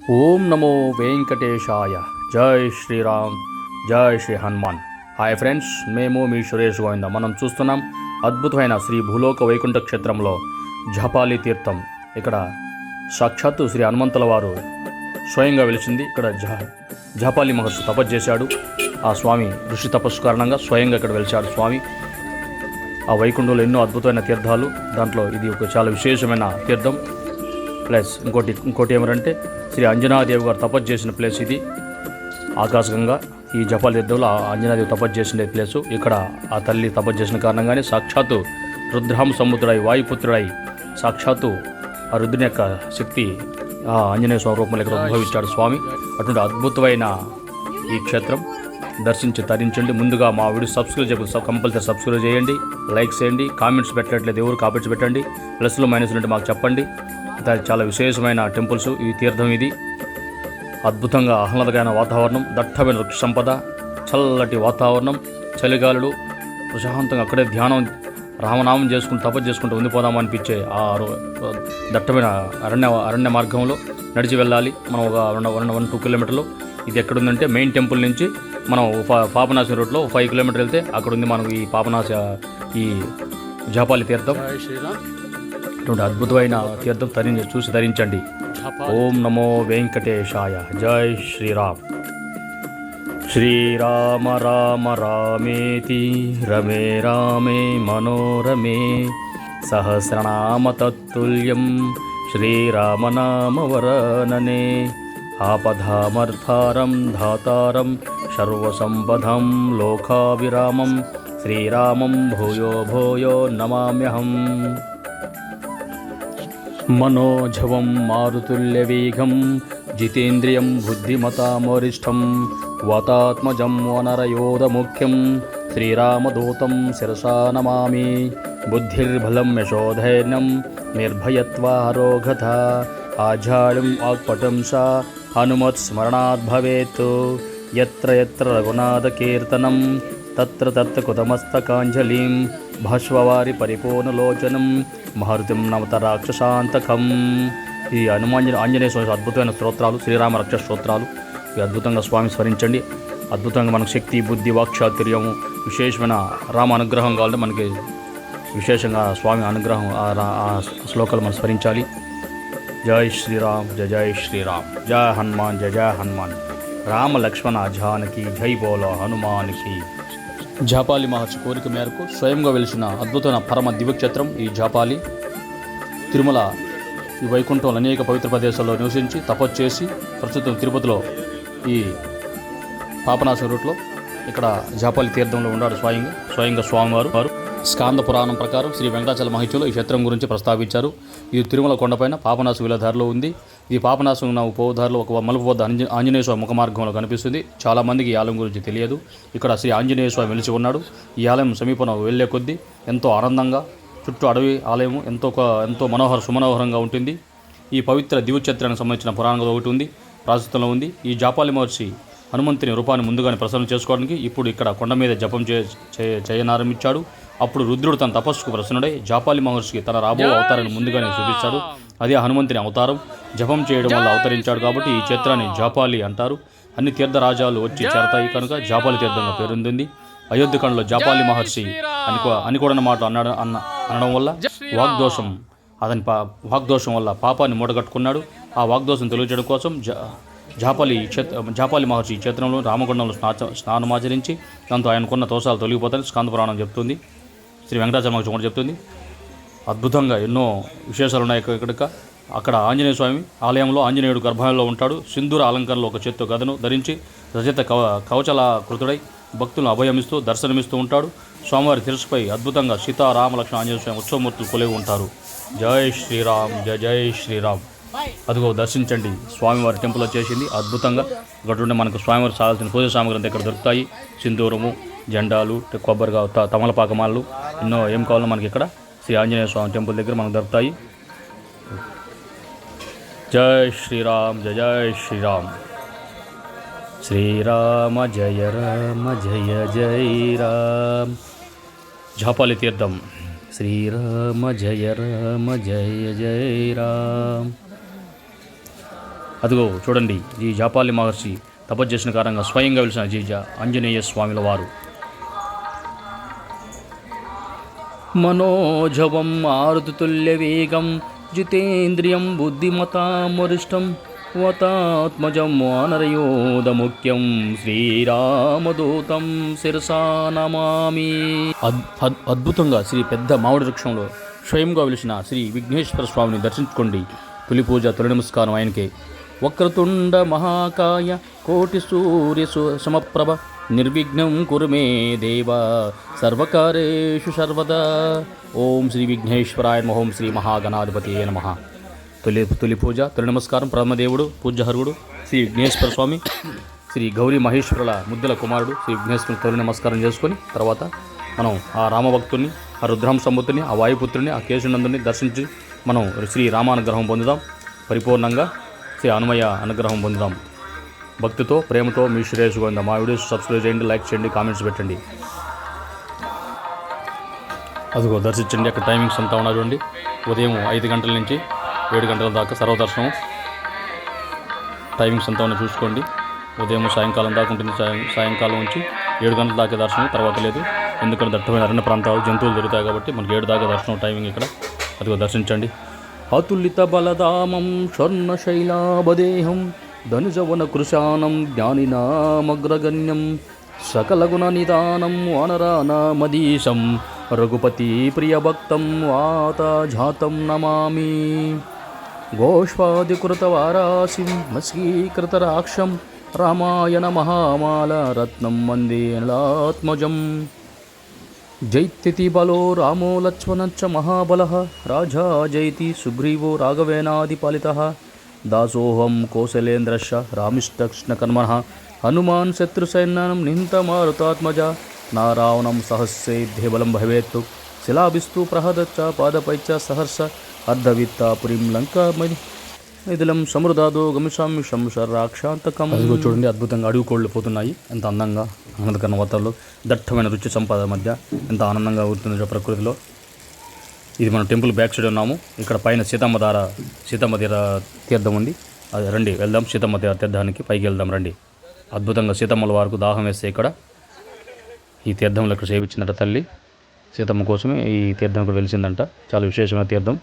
ఓం నమో వెంకటేశాయ. జై శ్రీరామ్, జై Shri Hanuman. Hi friends, మేము మీ సురేష్ గోవింద. మనం చూస్తున్నాం అద్భుతమైన శ్రీ భూలోక వైకుంఠ క్షేత్రంలో జపాలి తీర్థం. ఇక్కడ సాక్షాత్తు శ్రీ హనుమంతుల వారు స్వయంగా వెలిసింది. ఇక్కడ జపాలి మహర్షి తపస్సు చేశాడు. ఆ స్వామి ఋషి తపస్సు కారణంగా స్వయంగా ఇక్కడ వెలిచాడు స్వామి. ఆ వైకుంఠంలో ఎన్నో అద్భుతమైన తీర్థాలు, దాంట్లో ఇది ఒక చాలా విశేషమైన తీర్థం. ప్లస్ ఇంకోటి ఏమంటే శ్రీ అంజనాదేవి గారు తపస్సు చేసిన ప్లేస్ ఇది. ఆకాశంగా ఈ జపాలి తీర్థంలో అంజనాదేవి తపస్సు చేసిన ప్లేసు. ఇక్కడ ఆ తల్లి తపస్సు చేసిన కారణంగానే సాక్షాత్తు రుద్రామ సముద్రుడై వాయుపుత్రుడై సాక్షాత్తు ఆ రుద్రుని యొక్క శక్తి ఆ ఆంజనేయ స్వామి రూపంలో ఇక్కడ ఉద్భవించాడు స్వామి. అటువంటి అద్భుతమైన ఈ క్షేత్రం దర్శించి తరించండి. ముందుగా మా వీడియో కంపల్సరీ సబ్స్క్రైబ్ చేయండి, లైక్ చేయండి. కామెంట్స్ పెట్టట్లేదు, ఎవరు కామెంట్స్ పెట్టండి. ప్లస్లు మైనస్లు అంటే మాకు చెప్పండి. చాలా విశేషమైన టెంపుల్స్ ఈ తీర్థం. ఇది అద్భుతంగా ఆహ్లాదకరమైన వాతావరణం, దట్టమైన వృక్ష సంపద, చల్లటి వాతావరణం, చలిగాలుడు, ప్రశాంతంగా అక్కడే ధ్యానం రామనామం చేసుకుంటూ తపస్సు చేసుకుంటూ ఉండిపోదామనిపించే ఆ దట్టమైన అరణ్య మార్గంలో నడిచి వెళ్ళాలి. మనం ఒక 1-2 కిలోమీటర్లు. ఇది ఎక్కడుందంటే మెయిన్ టెంపుల్ నుంచి మనం పాపనాశి రూట్లో 5 కిలోమీటర్లు వెళ్తే అక్కడ ఉంది మనకు ఈ జపాలి తీర్థం. అటువంటి అద్భుతమైన తీర్థం చూసి ధరించండి. ఓం నమో వెంకటేశాయ. జై శ్రీరామ్. శ్రీరామ రామ రామేతి రమే రామే మనోరమే సహస్రనామ తత్తుల్యం శ్రీరామనామ వరననే ఆపదామర్థారం ధాతారం సర్వసంపదం లోకావిరామం శ్రీరామం భూయో భూయో నమామ్యహం. మనోజవం మారుతుల్యవేగం జితేంద్రియం బుద్ధిమతామరిష్టం వాతాత్మజం వనరయోధముఖ్యం శ్రీరామదూతం శిరసా నమామి. బుద్ధిర్బలం యశోధైర్యం నిర్భయత్వారోగత ఆజాళం వాక్పటం సా హనుమత్ స్మరణాత్ భవేత్. యత్ర యత్ర రఘునాథకీర్తనం తత్ర తత్ర కృతమస్తకాంజలిం భాష్వవారి పరిపూర్ణలోచనం మహరుతిం నమత రాక్షసాంతకం. ఈ ఆంజనేయ స్వామి అద్భుతమైన స్తోత్రాలు, శ్రీరామ రక్ష స్తోత్రాలు. ఇవి అద్భుతంగా స్వామి స్మరించండి. అద్భుతంగా మనకు శక్తి, బుద్ధి, వాక్చాతుర్యము, విశేషమైన రామ అనుగ్రహం కావాలంటే మనకి విశేషంగా స్వామి అనుగ్రహం ఆ శ్లోకాలు మనం స్మరించాలి. జై శ్రీరామ్, జయ జై శ్రీరామ్. జయ హనుమాన్, జయ జయ హనుమాన్. రామ లక్ష్మణ జానకి జై బోలో హనుమానికి. జపాలి మహర్షి కోరిక మేరకు స్వయంగా వెలిసిన అద్భుతమైన పరమ దివ్యక్షేత్రం ఈ జపాలి. తిరుమల ఈ వైకుంఠంలో అనేక పవిత్ర ప్రదేశాల్లో నివసించి తపస్సు చేసి ప్రస్తుతం తిరుపతిలో ఈ పాపనాశం రూట్లో ఇక్కడ జపాలి తీర్థంలో ఉన్నాడు స్వయంగా స్వామివారు. స్కాంద పురాణం ప్రకారం శ్రీ వెంకటాచల మహిళలు ఈ క్షేత్రం గురించి ప్రస్తావించారు. ఇది తిరుమల కొండపైన పాపనాశం విలధారిలో ఉంది. ఈ పాపనాశం ఉన్న ఉపదారిలో ఒక మలుపు వద్ద ఆంజనేయ స్వామి ముఖ మార్గంలో కనిపిస్తుంది. చాలామందికి ఈ ఆలయం గురించి తెలియదు. ఇక్కడ శ్రీ ఆంజనేయ స్వామి వెలిసి ఉన్నాడు. ఈ ఆలయం సమీపంలో వెళ్లే కొద్దీ ఎంతో ఆనందంగా, చుట్టూ అడవి ఆలయం ఎంతో సుమనోహరంగా ఉంటుంది. ఈ పవిత్ర దివ్యక్షేత్రానికి సంబంధించిన పురాణం ఒకటి ఉంది, ప్రాశస్త్యంలో ఉంది. ఈ జపాలి మహర్షి హనుమంతుని రూపాన్ని ముందుగానే ప్రసన్నం చేసుకోవడానికి ఇప్పుడు ఇక్కడ కొండ మీద జపం చేయనారంభించాడు. అప్పుడు రుద్రుడు తన తపస్సుకు ప్రసన్నుడై జపాలి మహర్షికి తన రాబో అవతారాన్ని ముందుగానే చూపిస్తాడు. అదే హనుమంతుని అవతారం. జపం చేయడం వల్ల అవతరించాడు కాబట్టి ఈ క్షేత్రాన్ని జపాలి అంటారు. అన్ని తీర్థరాజాలు వచ్చి చేరతాయి కనుక జపాలి తీర్థంగా పేరొందింది. అయోధ్యకాండలో జపాలి మహర్షి అనుకోడన్న మాట అనడం వల్ల వాగ్దోషం వల్ల పాపాన్ని మూటగట్టుకున్నాడు. ఆ వాగ్దోషం తొలగించడం కోసం జపాలి మహర్షి ఈ క్షేత్రంలో రామగుండంలో స్నానమాచరించి దాంతో ఆయనకున్న దోషాలు తొలగిపోతాయని స్కాంద పురాణం చెప్తుంది. శ్రీ వెంకటాచల మహర్షి కూడా చెప్తుంది. అద్భుతంగా ఎన్నో విశేషాలు ఉన్నాయి ఇక్కడ. అక్కడ ఆంజనేయ స్వామి ఆలయంలో ఆంజనేయుడు గర్భంలో ఉంటాడు. సింధూర అలంకరణలో ఒక చేత్తో గదను ధరించి రజత కవచల కృతుడై భక్తులను అభయమిస్తూ దర్శనమిస్తూ ఉంటాడు. స్వామివారి శిరస్సుపై అద్భుతంగా సీతారామ లక్ష్మణ ఆంజనేయ స్వామి ఉత్సవమూర్తులు కొలివి ఉంటారు. జై శ్రీరామ్, జయ జై శ్రీరామ్. అదిగో దర్శించండి. స్వామివారి టెంపుల్ వచ్చేసింది. అద్భుతంగా ఇక్కడ ఉండే మనకు స్వామివారికి సాగాల్సిన పూజ సామగ్రి ఇక్కడ దొరుకుతాయి. సింధూరము, జెండాలు, కొబ్బరిగా తమలపాకమాలు ఎన్నో ఏం కావాలో మనకి ఇక్కడ శ్రీ ఆంజనేయ స్వామి టెంపుల్ దగ్గర మనకు దొరుకుతాయి. జై శ్రీరామ్, జయ జై శ్రీరామ్. శ్రీరామ జయ రామ జయ జై రామ్. జపాలి తీర్థం. శ్రీరామ జయ రామ జయ జయ రామ్. అదిగో చూడండి, ఈ జాపాలి మహర్షి తపస్సు చేసిన కారణంగా స్వయంగా వెలిసిన ఆంజనేయ స్వామిల వారు. మనోజవం మారుతుల్య వేగం జితేంద్రియం బుద్ధిమతాం వరిష్టం వతాత్మజం వానరయోధముఖ్యం శ్రీరామదూతం శిరసా నమామి. అద్భుతంగా శ్రీ పెద్ద మామిడి వృక్షంలో స్వయంగా వెలిసిన శ్రీ విఘ్నేశ్వర స్వామిని దర్శించుకోండి. తొలి పూజ, తొలి నమస్కారం ఆయనకే. వక్రతుండ మహాకాయ కోటి సూర్య సమప్రభ నిర్విఘ్నం కురు మే దేవ సర్వకారేషు సర్వదా. ఓం శ్రీ విఘ్నేశ్వరాయ నమః. ఓం శ్రీ మహాగణాధిపతియే నమః. తొలి పూజ, తొలి నమస్కారం. ప్రథమదేవుడు పూజ్యహరుడు శ్రీ విఘ్నేశ్వర స్వామి, శ్రీ గౌరీ మహేశ్వరుల ముద్దుల కుమారుడు శ్రీ విఘ్నేశ్వరుని తొలి నమస్కారం చేసుకొని తర్వాత మనం ఆ రామభక్తుని, ఆ రుద్రహంసంభుతుని, ఆ వాయుపుత్రుని, ఆ కేశనందుని దర్శించి మనం శ్రీ రామానుగ్రహం పొందుదాం. పరిపూర్ణంగా శ్రీ హనుమయ్య అనుగ్రహం పొందుదాం. భక్తితో, ప్రేమతో మీ శ్రేయస్సు పొందాం. మా వీడియోస్ సబ్స్క్రైబ్ చేయండి, లైక్ చేయండి, కామెంట్స్ పెట్టండి. అదిగో దర్శించండి. అక్కడ టైమింగ్స్ అంతా ఉన్నా చూడండి. ఉదయం 5 గంటల నుంచి 7 గంటల దాకా సర్వదర్శనం. టైమింగ్స్ అంతా ఉన్నా చూసుకోండి. ఉదయం సాయంకాలం దాకా ఉంటుంది. సాయంకాలం నుంచి 7 గంటల దాకా దర్శనం, తర్వాత లేదు. ఎందుకంటే దట్టమైన అరణ్య ప్రాంతాలు, జంతువులు దొరుకుతాయి కాబట్టి మనకి 7 దాకా దర్శనం టైమింగ్ ఇక్కడ. అదిగో దర్శించండి. అతులిత బలధామం స్వర్ణశైలాభదేహం ధనుజవన కృశానం జ్ఞానినామగ్రగణ్యం సకలగుణ నిదానం వానరానామదీశం రఘుపతి ప్రియభక్తం వాతాజాతం నమామి. గోష్పాదికృతవారాసిం మస్కీకృతరాక్షం రామాయణ మహామాల రత్నం వందే నలాత్మజం. జైత్యతి బలో రామో లక్ష్మణశ్చ మహాబలః రాజా జైతి సుగ్రీవో రాఘవేనాదిపాలితః దాసోహం కౌసలేంద్రశ్చ రామిష్టకృష్ణకర్మణః హనుమాన్ శత్రుసైన్యం నిహతమారుతాత్మజ నారావణం సహస్రేభ్య బలం భవేత్తు శిలాభిస్తు ప్రహదచ్చ పాదపైచ్చ సహర్ష అర్ధవిత్త పురీం లంకామది ఇదిలం సమృద్ధాదో గమిషామి శంశరాక్షాంతకం. అదిగో చూడండి, అద్భుతంగా అడవి కోళ్ళు పోతున్నాయి. ఎంత అందంగా ఆనందకరణ వాతావరణంలో దట్టమైన రుచి సంపద మధ్య ఎంత ఆనందంగా ఉంటుంది ప్రకృతిలో. ఇది మనం టెంపుల్ బ్యాక్ సైడ్ ఉన్నాము. ఇక్కడ పైన సీతమ్మ తీర్థం ఉంది. అది రండి వెళ్దాం. సీతమ్మ తీర్థానికి పైకి వెళ్దాం రండి. అద్భుతంగా సీతమ్మల వారికి దాహం వేస్తే ఇక్కడ ఈ తీర్థంలో ఇక్కడ సేవించినట్ట తల్లి సీతమ్మ కోసమే ఈ తీర్థం కూడా వెలిసిందంట. చాలా విశేషమైన తీర్థం.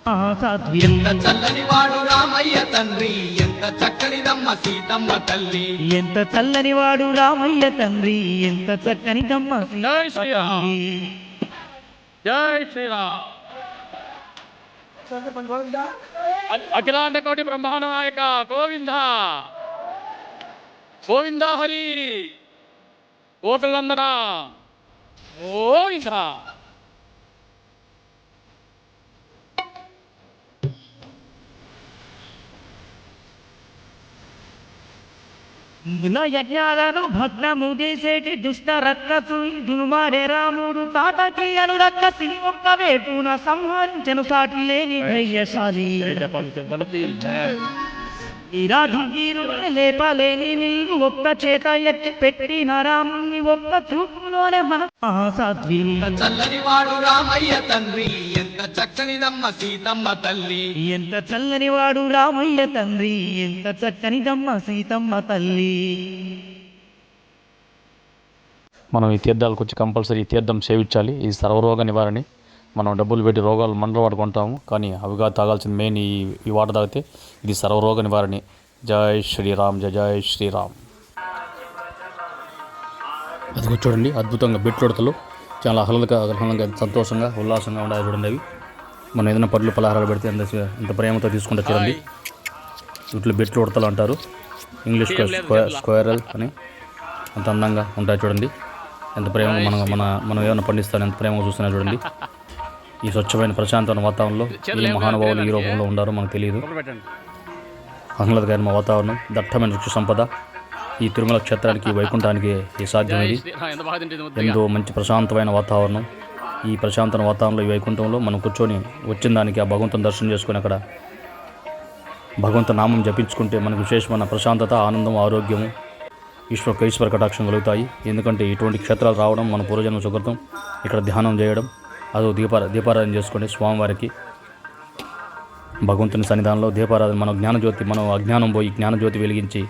ఎంత చల్లని వాడు రామయ్య తండ్రి, ఎంత చక్కనిదమ్మ సీతమ్మ తల్లి. ఎంత చల్లని వాడు రామయ్య తండ్రి, ఎంత చక్కనిదమ్మ. జై శ్రీరామ్, జై శ్రీరామ్. అఖిలాండ కోటి బ్రహ్మాండ నాయక గోవింద గోవింద హరి గోపిలందరా గోవింద. యజ్ఞాలను భగ్నము చేసేటి దుష్ట రత్నసుడు మారే రాముడు తాతకి అనురక్త సిని ఒక్క వేపున సంహరించను సాటి లేని ధైర్యశాలి. లేపలేని నీరు ఒక్క చేత ఎత్తి పెట్టిన రాముని ఒక్క చూపులోనే మన సాధ్వి. చల్లని వాడు రామయ్య తండ్రి, ఎంత చక్కనిదమ్మ సీతమ్మ తల్లి. ఎంత చల్లని వాడు రామయ్య తండ్రి, ఎంత చక్కనిదమ్మ సీతమ్మ తల్లి. మనం ఈ తీర్థాలకు వచ్చి కంపల్సరీ ఈ తీర్థం సేవించాలి. ఈ సర్వరోగ నివారణ. మనం డబ్బులు పెట్టి రోగాలు మండల వాడు కొంటాము, కానీ అవిగా తాగాల్సిన మెయిన్ ఈ వాటర్ తాగితే ఇది సర్వరోగ నివారణ. జై శ్రీరామ్, జయ జై శ్రీరామ్. అది చూడండి, అద్భుతంగా బెట్లుడతలు చాలా ఆహ్లాదంగా సంతోషంగా ఉల్లాసంగా ఉండాలి. చూడండి, అవి మనం ఏదైనా పళ్ళు పలహారాలు పెడితే ఎంత ప్రేమతో తీసుకుంటే చూడండి. వీటిలో బెట్లు ఉడతలు అంటారు, ఇంగ్లీష్లో స్క్వేరల్ అని. అంత అందంగా ఉంటాయి చూడండి. ఎంత ప్రేమగా మనం ఏమైనా పండిస్తాను ఎంత ప్రేమగా చూస్తున్నా చూడండి. ఈ స్వచ్ఛమైన ప్రశాంతమైన వాతావరణంలో ఈ మహానుభావులు ఈ రూపంలో ఉండారో మనకు తెలియదు. ఆహ్లాదకరమైన వాతావరణం, దట్టమైన వృక్ష సంపద. ఈ తిరుమల క్షేత్రానికి, వైకుంఠానికి ఈ సాధ్యం ఇది. ఎంతో మంచి ప్రశాంతమైన వాతావరణం. ఈ ప్రశాంతమైన వాతావరణంలో ఈ వైకుంఠంలో మనం కూర్చొని వచ్చిన దానికి ఆ భగవంతుని దర్శనం చేసుకొని అక్కడ భగవంతు నామం జపించుకుంటే మనకు విశేషమైన ప్రశాంతత, ఆనందం, ఆరోగ్యము, ఈశ్వర కటాక్షం కలుగుతాయి. ఎందుకంటే ఇటువంటి క్షేత్రాలు రావడం మన పూర్వజన్మ సుకృతం. ఇక్కడ ధ్యానం చేయడం, అదో దీపారాధన చేసుకోండి స్వామివారికి. భగవంతుని సన్నిధానంలో దీపారాధన, మనం జ్ఞానజ్యోతి, మనం అజ్ఞానం పోయి జ్ఞానజ్యోతి వెలిగించి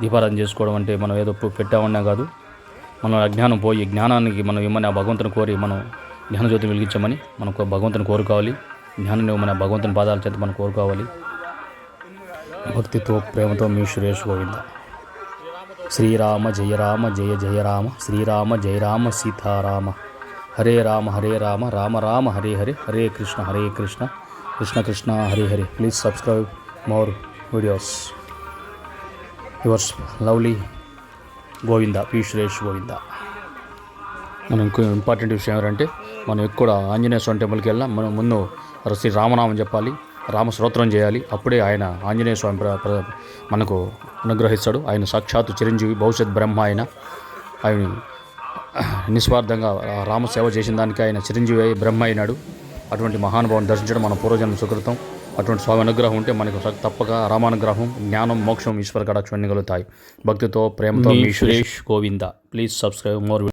దీపారాధన చేసుకోవడం అంటే మనం ఏదో పెట్టామన్నా కాదు. మనం అజ్ఞానం పోయి జ్ఞానానికి మనం ఇమ్మని ఆ భగవంతుని కోరి మనం జ్ఞానజ్యోతిని వెలిగించమని మనం భగవంతుని కోరుకోవాలి. జ్ఞానాన్ని ఇవ్వమని ఆ భగవంతుని పాదాల చేత మనం కోరుకోవాలి. భక్తితో ప్రేమతో మీ సురేష్ గోవింద. శ్రీరామ జయ రామ జయ జయ రామ, శ్రీరామ జయ రామ సీతారామ, హరే రామ రామ రామ హరే హరే, హరే కృష్ణ కృష్ణ కృష్ణ హరే హరే. Please subscribe more videos. Yours lovely Govinda, P Suresh Govinda. మనం ఇంకో ఇంపార్టెంట్ విషయం ఏంటంటే, మనం ఎక్కువ ఆంజనేయ స్వామి టెంపుల్కి వెళ్ళినా మనం ముందు శ్రీ రామనామం చెప్పాలి, రామస్తోత్రం చేయాలి. అప్పుడే ఆయన ఆంజనేయ స్వామి మనకు అనుగ్రహిస్తాడు. ఆయన సాక్షాత్తు చిరంజీవి, భవిష్యత్ బ్రహ్మ. ఆయన నిస్వార్థంగా రామసేవ చేసిన దానికి ఆయన చిరంజీవి అయి బ్రహ్మ అయినాడు. అటువంటి మహానుభావుని దర్శించడం మన పూర్వజన్మ సుకృతం. అటువంటి స్వామి అనుగ్రహం ఉంటే మనకు తప్పక రామానుగ్రహం, జ్ఞానం, మోక్షం, ఈశ్వర కటాక్షం అన్ని కలుగుతాయి. భక్తితో ప్రేమతో మీ Suresh Govinda. Please subscribe more.